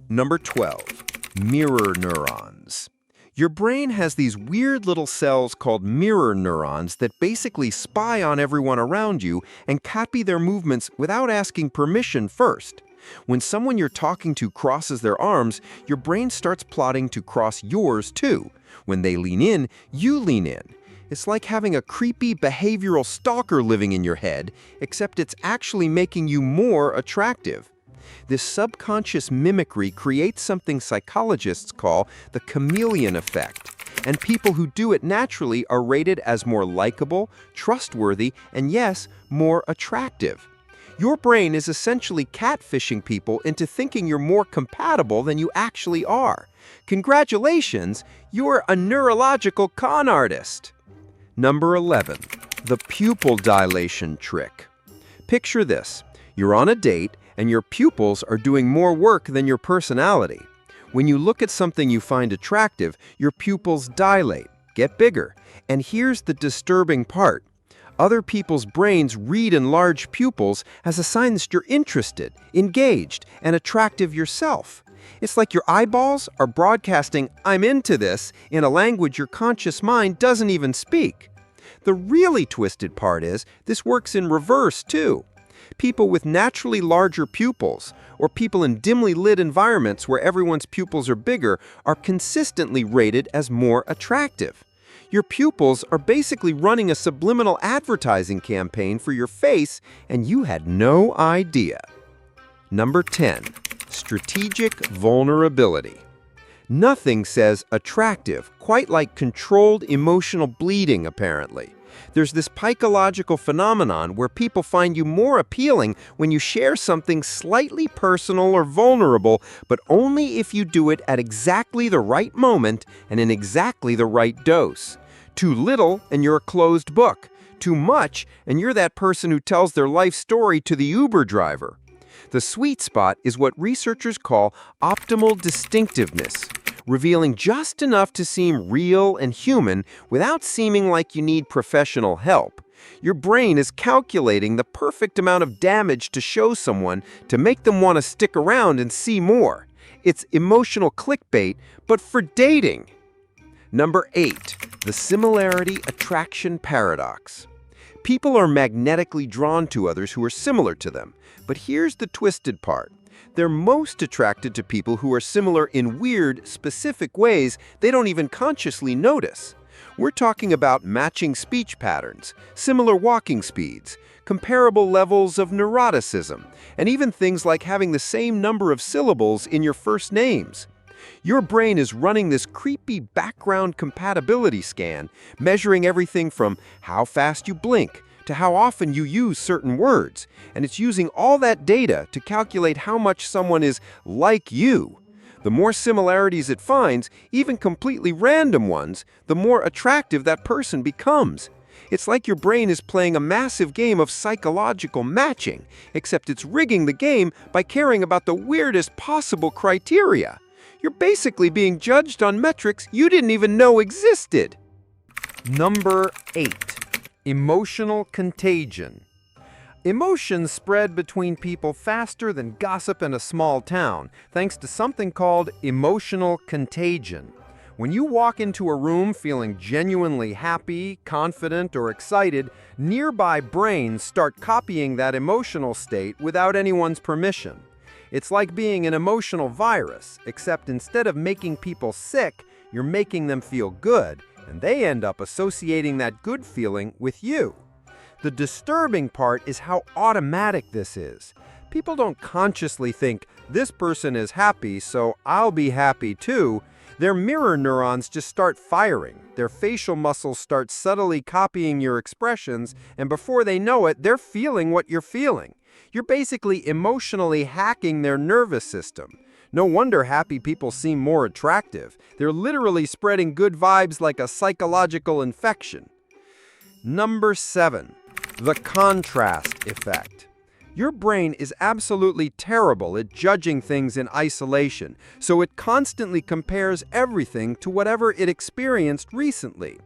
Number 12, mirror neurons. Your brain has these weird little cells called mirror neurons that basically spy on everyone around you and copy their movements without asking permission first. When someone you're talking to crosses their arms, your brain starts plotting to cross yours too. When they lean in, you lean in. It's like having a creepy behavioral stalker living in your head, except it's actually making you more attractive. This subconscious mimicry creates something psychologists call the chameleon effect, and people who do it naturally are rated as more likable, trustworthy, and yes, more attractive. Your brain is essentially catfishing people into thinking you're more compatible than you actually are. Congratulations, you're a neurological con artist. Number 11, the pupil dilation trick. Picture this. You're on a date, and your pupils are doing more work than your personality. When you look at something you find attractive, your pupils dilate, get bigger. And here's the disturbing part. Other people's brains read enlarged pupils as a sign that you're interested, engaged, and attractive yourself. It's like your eyeballs are broadcasting, "I'm into this," in a language your conscious mind doesn't even speak. The really twisted part is, this works in reverse too. People with naturally larger pupils, or people in dimly lit environments where everyone's pupils are bigger, are consistently rated as more attractive. Your pupils are basically running a subliminal advertising campaign for your face, and you had no idea. Number 10, strategic vulnerability. Nothing says attractive quite like controlled emotional bleeding, apparently. There's this psychological phenomenon where people find you more appealing when you share something slightly personal or vulnerable, but only if you do it at exactly the right moment and in exactly the right dose. Too little, and you're a closed book. Too much, and you're that person who tells their life story to the Uber driver. The sweet spot is what researchers call optimal distinctiveness, revealing just enough to seem real and human without seeming like you need professional help. Your brain is calculating the perfect amount of damage to show someone to make them want to stick around and see more. It's emotional clickbait, but for dating. Number 8, the Similarity-Attraction Paradox. People are magnetically drawn to others who are similar to them. But here's the twisted part. They're most attracted to people who are similar in weird, specific ways they don't even consciously notice. We're talking about matching speech patterns, similar walking speeds, comparable levels of neuroticism, and even things like having the same number of syllables in your first names. Your brain is running this creepy background compatibility scan, measuring everything from how fast you blink to how often you use certain words, and it's using all that data to calculate how much someone is like you. The more similarities it finds, even completely random ones, the more attractive that person becomes. It's like your brain is playing a massive game of psychological matching, except it's rigging the game by caring about the weirdest possible criteria. You're basically being judged on metrics you didn't even know existed. Number 8. Emotional contagion. Emotions spread between people faster than gossip in a small town, thanks to something called emotional contagion. When you walk into a room feeling genuinely happy, confident, or excited, nearby brains start copying that emotional state without anyone's permission. It's like being an emotional virus, except instead of making people sick, you're making them feel good, and they end up associating that good feeling with you. The disturbing part is how automatic this is. People don't consciously think, this person is happy, so I'll be happy too. Their mirror neurons just start firing. Their facial muscles start subtly copying your expressions, and before they know it, they're feeling what you're feeling. You're basically emotionally hacking their nervous system. No wonder happy people seem more attractive. They're literally spreading good vibes like a psychological infection. Number 7, the contrast effect. Your brain is absolutely terrible at judging things in isolation, so it constantly compares everything to whatever it experienced recently.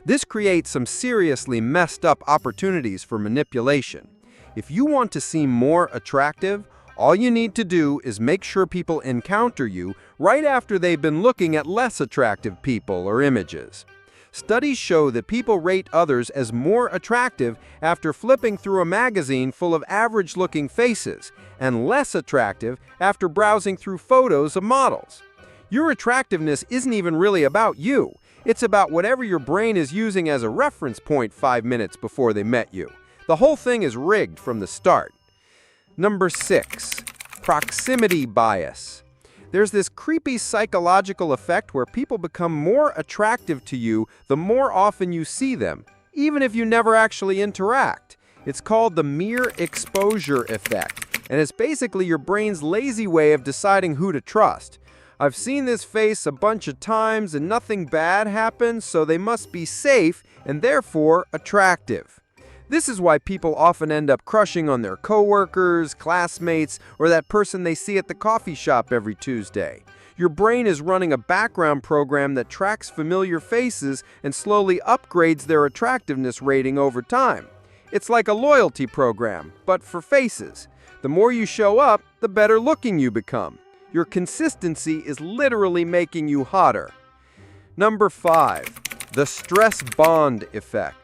This creates some seriously messed up opportunities for manipulation. If you want to seem more attractive, All you need to do is make sure people encounter you right after they've been looking at less attractive people or images. Studies show that people rate others as more attractive after flipping through a magazine full of average-looking faces, and less attractive after browsing through photos of models. Your attractiveness isn't even really about you. It's about whatever your brain is using as a reference point 5 minutes before they met you. The whole thing is rigged from the start. Number 6. Proximity bias. There's this creepy psychological effect where people become more attractive to you the more often you see them, even if you never actually interact. It's called the mere exposure effect, and it's basically your brain's lazy way of deciding who to trust. I've seen this face a bunch of times and nothing bad happens, so they must be safe and therefore attractive. This is why people often end up crushing on their coworkers, classmates, or that person they see at the coffee shop every Tuesday. Your brain is running a background program that tracks familiar faces and slowly upgrades their attractiveness rating over time. It's like a loyalty program, but for faces. The more you show up, the better looking you become. Your consistency is literally making you hotter. Number 5. The stress bond effect.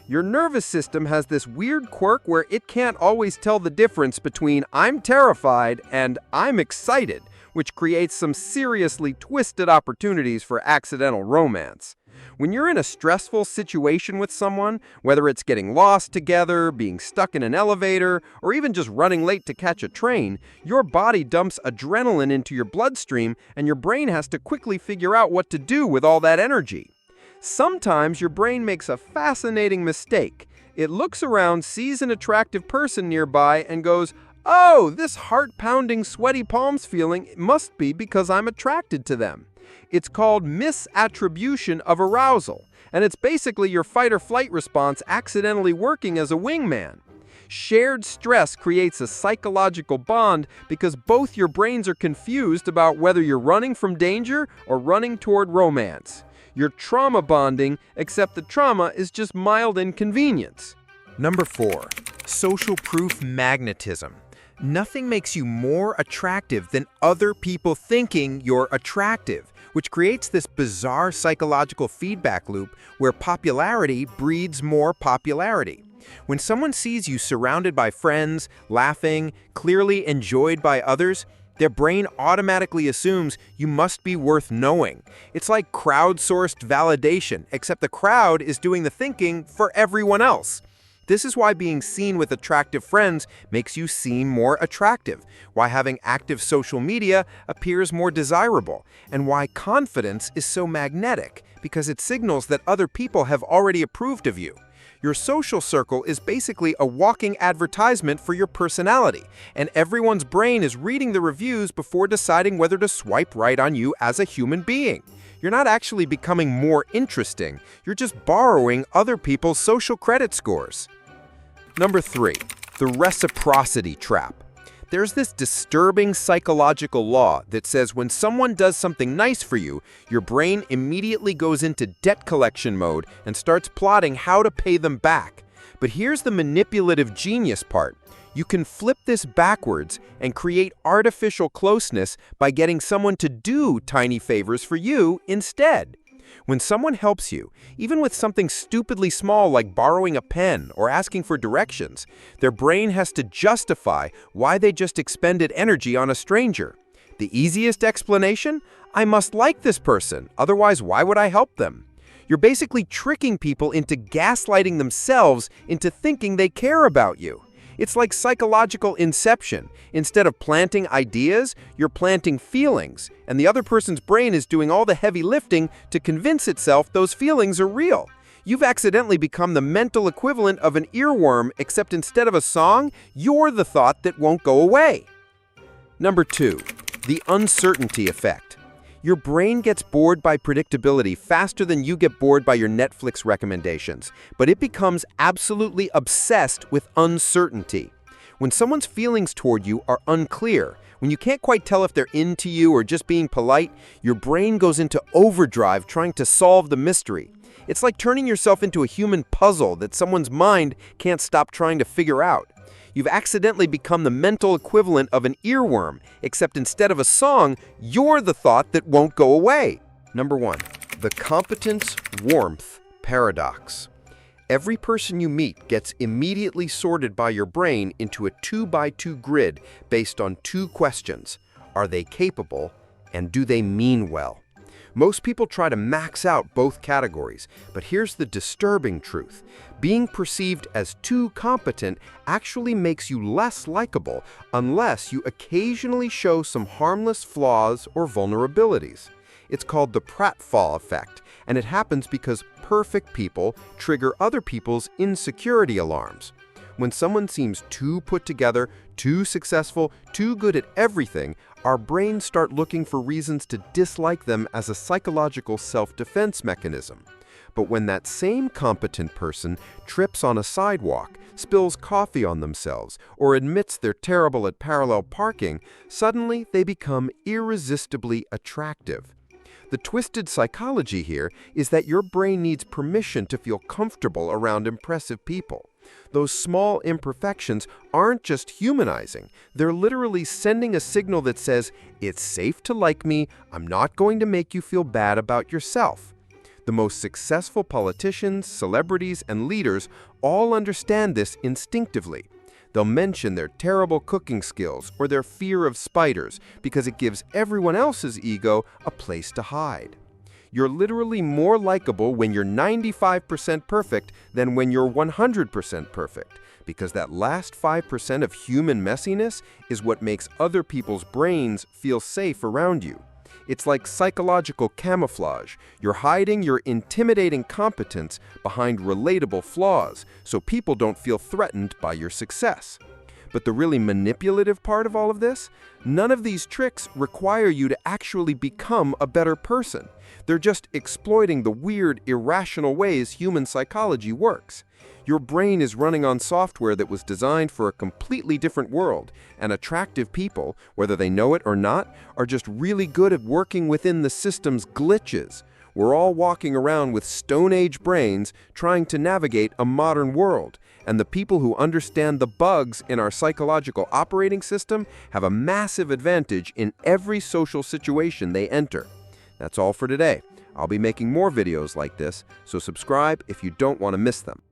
Your nervous system has this weird quirk where it can't always tell the difference between I'm terrified and I'm excited, which creates some seriously twisted opportunities for accidental romance. When you're in a stressful situation with someone, whether it's getting lost together, being stuck in an elevator, or even just running late to catch a train, your body dumps adrenaline into your bloodstream and your brain has to quickly figure out what to do with all that energy. Sometimes your brain makes a fascinating mistake. It looks around, sees an attractive person nearby, and goes, "Oh, this heart-pounding, sweaty palms feeling must be because I'm attracted to them." It's called misattribution of arousal, and it's basically your fight-or-flight response accidentally working as a wingman. Shared stress creates a psychological bond because both your brains are confused about whether you're running from danger or running toward romance. You're trauma bonding, except the trauma is just mild inconvenience. Number 4. Social proof magnetism. Nothing makes you more attractive than other people thinking you're attractive, which creates this bizarre psychological feedback loop where popularity breeds more popularity. When someone sees you surrounded by friends, laughing, clearly enjoyed by others, their brain automatically assumes you must be worth knowing. It's like crowdsourced validation, except the crowd is doing the thinking for everyone else. This is why being seen with attractive friends makes you seem more attractive, why having active social media appears more desirable, and why confidence is so magnetic, because it signals that other people have already approved of you. Your social circle is basically a walking advertisement for your personality, and everyone's brain is reading the reviews before deciding whether to swipe right on you as a human being. You're not actually becoming more interesting, you're just borrowing other people's social credit scores. Number 3. The Reciprocity Trap. There's this disturbing psychological law that says when someone does something nice for you, your brain immediately goes into debt collection mode and starts plotting how to pay them back. But here's the manipulative genius part. You can flip this backwards and create artificial closeness by getting someone to do tiny favors for you instead. When someone helps you, even with something stupidly small like borrowing a pen or asking for directions, their brain has to justify why they just expended energy on a stranger. The easiest explanation? I must like this person, otherwise why would I help them? You're basically tricking people into gaslighting themselves into thinking they care about you. It's like psychological inception. Instead of planting ideas, you're planting feelings, and the other person's brain is doing all the heavy lifting to convince itself those feelings are real. You've accidentally become the mental equivalent of an earworm, except instead of a song, you're the thought that won't go away. Number 2. The uncertainty effect. Your brain gets bored by predictability faster than you get bored by your Netflix recommendations, but it becomes absolutely obsessed with uncertainty. When someone's feelings toward you are unclear, when you can't quite tell if they're into you or just being polite, your brain goes into overdrive trying to solve the mystery. It's like turning yourself into a human puzzle that someone's mind can't stop trying to figure out. You've accidentally become the mental equivalent of an earworm, except instead of a song, you're the thought that won't go away. Number 1. The Competence-Warmth Paradox. Every person you meet gets immediately sorted by your brain into a 2x2 grid based on 2 questions. Are they capable, and do they mean well? Most people try to max out both categories, but here's the disturbing truth. Being perceived as too competent actually makes you less likable unless you occasionally show some harmless flaws or vulnerabilities. It's called the pratfall effect, and it happens because perfect people trigger other people's insecurity alarms. When someone seems too put together, too successful, too good at everything, our brains start looking for reasons to dislike them as a psychological self-defense mechanism. But when that same competent person trips on a sidewalk, spills coffee on themselves, or admits they're terrible at parallel parking, suddenly they become irresistibly attractive. The twisted psychology here is that your brain needs permission to feel comfortable around impressive people. Those small imperfections aren't just humanizing. They're literally sending a signal that says, it's safe to like me, I'm not going to make you feel bad about yourself. The most successful politicians, celebrities, and leaders all understand this instinctively. They'll mention their terrible cooking skills or their fear of spiders because it gives everyone else's ego a place to hide. You're literally more likable when you're 95% perfect than when you're 100% perfect, because that last 5% of human messiness is what makes other people's brains feel safe around you. It's like psychological camouflage. You're hiding your intimidating competence behind relatable flaws, so people don't feel threatened by your success. But the really manipulative part of all of this? None of these tricks require you to actually become a better person. They're just exploiting the weird, irrational ways human psychology works. Your brain is running on software that was designed for a completely different world, and attractive people, whether they know it or not, are just really good at working within the system's glitches. We're all walking around with Stone Age brains trying to navigate a modern world, and the people who understand the bugs in our psychological operating system have a massive advantage in every social situation they enter. That's all for today. I'll be making more videos like this, so subscribe if you don't want to miss them.